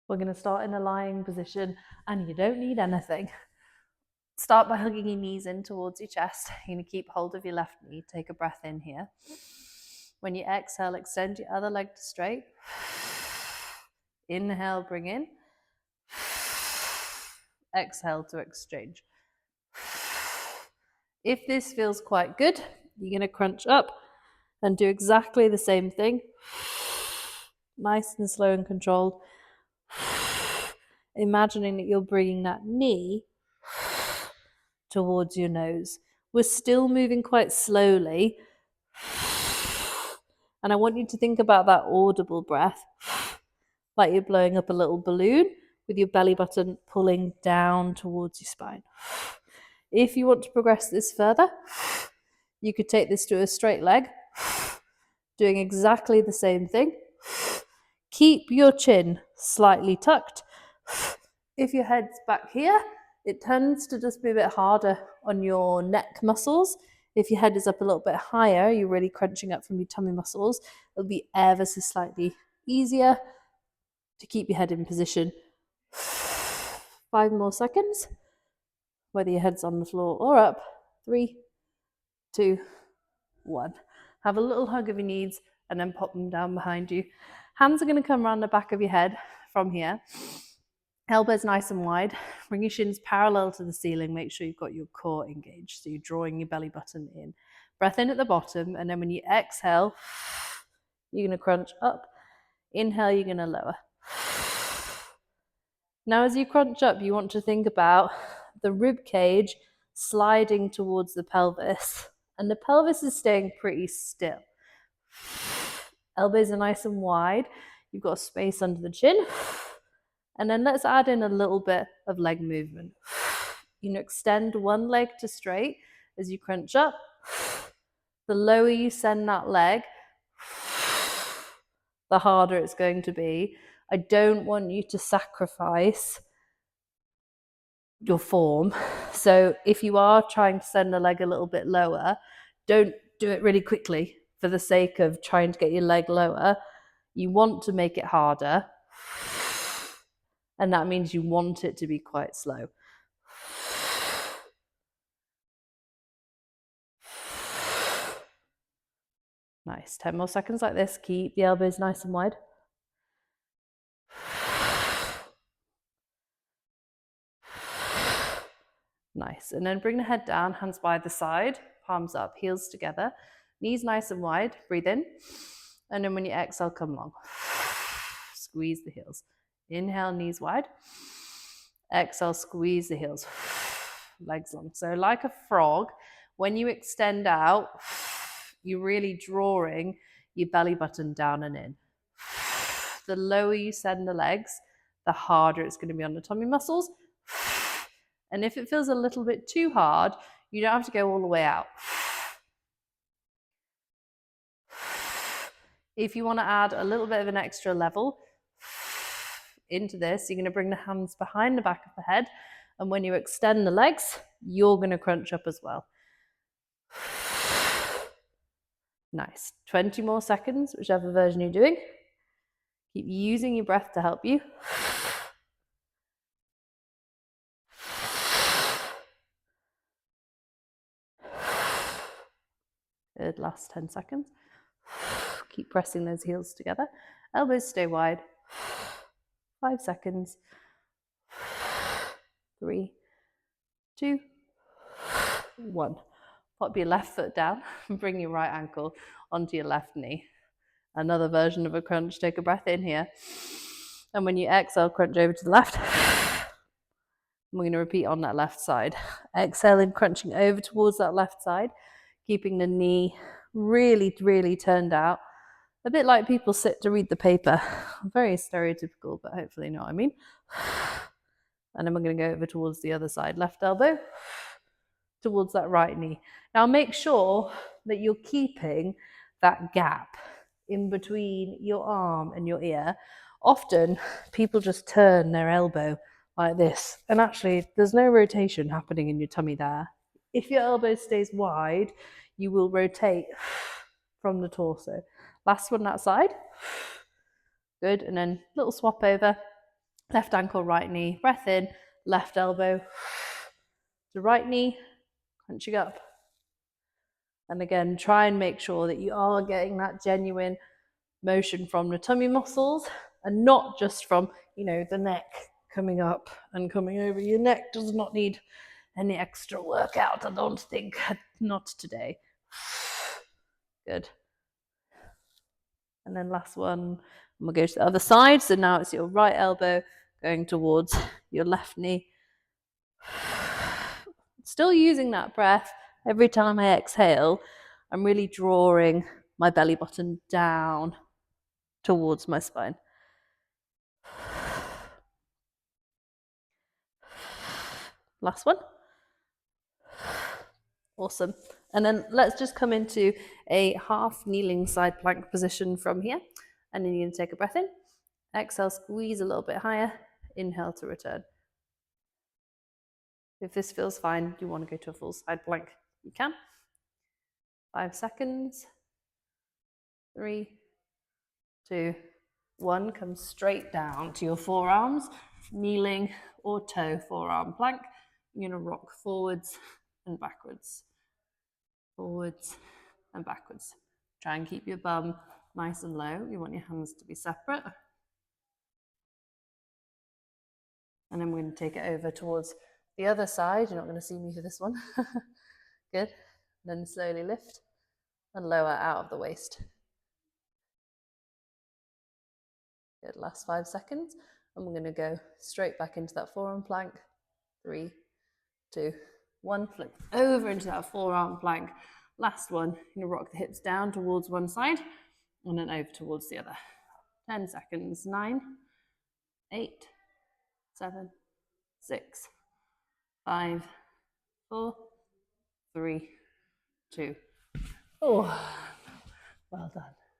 We're going to start in a lying position, and you don't need anything. Start by hugging your knees in towards your chest. You're going to keep hold of your left knee. Take a breath in here. When you exhale, extend your other leg to straight. Inhale, bring in. Exhale to exchange. If this feels quite good, you're going to crunch up and do exactly the same thing. Nice and slow and controlled. Imagining that you're bringing that knee towards your nose. We're still moving quite slowly. And I want you to think about that audible breath, like you're blowing up a little balloon with your belly button pulling down towards your spine. If you want to progress this further, you could take this to a straight leg, doing exactly the same thing. Keep your chin slightly tucked. If your head's back here, it tends to just be a bit harder on your neck muscles. If your head is up a little bit higher, you're really crunching up from your tummy muscles. It'll be ever so slightly easier to keep your head in position. 5 more seconds, whether your head's on the floor or up. 3, 2, 1. Have a little hug of your knees and then pop them down behind you. Hands are going to come around the back of your head from here. Elbows nice and wide. Bring your shins parallel to the ceiling. Make sure you've got your core engaged. So you're drawing your belly button in. Breath in at the bottom. And then when you exhale, you're going to crunch up. Inhale, you're going to lower. Now, as you crunch up, you want to think about the rib cage sliding towards the pelvis. And the pelvis is staying pretty still. Elbows are nice and wide. You've got space under the chin. And then let's add in a little bit of leg movement. You know, extend one leg to straight as you crunch up. The lower you send that leg, the harder it's going to be. I don't want you to sacrifice your form. So if you are trying to send the leg a little bit lower, don't do it really quickly for the sake of trying to get your leg lower. You want to make it harder. And that means you want it to be quite slow. Nice. 10 more seconds like this. Keep the elbows nice and wide. Nice. And then bring the head down, hands by the side, palms up, heels together, knees nice and wide. Breathe in. And then when you exhale, come long. Squeeze the heels. Inhale, knees wide. Exhale, squeeze the heels. Legs long. So like a frog, when you extend out, you're really drawing your belly button down and in. The lower you send the legs, the harder it's going to be on the tummy muscles. And if it feels a little bit too hard, you don't have to go all the way out. If you want to add a little bit of an extra level into this, you're going to bring the hands behind the back of the head. And when you extend the legs, you're going to crunch up as well. Nice. 20 more seconds, whichever version you're doing. Keep using your breath to help you. Good, last 10 seconds. Keep pressing those heels together. Elbows stay wide. 5 seconds. 3, 2, 1. Pop your left foot down and bring your right ankle onto your left knee. Another version of a crunch. Take a breath in here. And when you exhale, crunch over to the left. We're going to repeat on that left side. Exhaling, crunching over towards that left side, keeping the knee really, really turned out. A bit like people sit to read the paper. Very stereotypical, but hopefully you know what I mean. And then we're going to go over towards the other side. Left elbow towards that right knee. Now make sure that you're keeping that gap in between your arm and your ear. Often people just turn their elbow like this, and actually there's no rotation happening in your tummy there. If your elbow stays wide, you will rotate from the torso. Last one that side. Good, and then little swap over. Left ankle, right knee, breath in, left elbow to right knee, crunching up. And again, try and make sure that you are getting that genuine motion from the tummy muscles and not just from, the neck coming up and coming over. Your neck does not need any extra workout, I don't think. Not today. Good. And then last one, we'll go to the other side. So now it's your right elbow going towards your left knee. Still using that breath. Every time I exhale, I'm really drawing my belly button down towards my spine. Last one. Awesome. And then let's just come into a half kneeling side plank position from here. And then you're going to take a breath in. Exhale, squeeze a little bit higher. Inhale to return. If this feels fine, you want to go to a full side plank, you can. 5 seconds. 3, 2, 1. Come straight down to your forearms, kneeling or toe forearm plank. You're going to rock forwards and backwards. Forwards and backwards. Try and keep your bum nice and low. You want your hands to be separate. And then we're going to take it over towards the other side. You're not going to see me for this one. Good. Then slowly lift and lower out of the waist. Good. Last 5 seconds. And we're going to go straight back into that forearm plank. 3, 2, 1. Flip over into that forearm plank. Last one. You're going to rock the hips down towards one side and then over towards the other. 10 seconds. 9, 8, 7, 6, 5, 4, 3, 2. Oh, well done.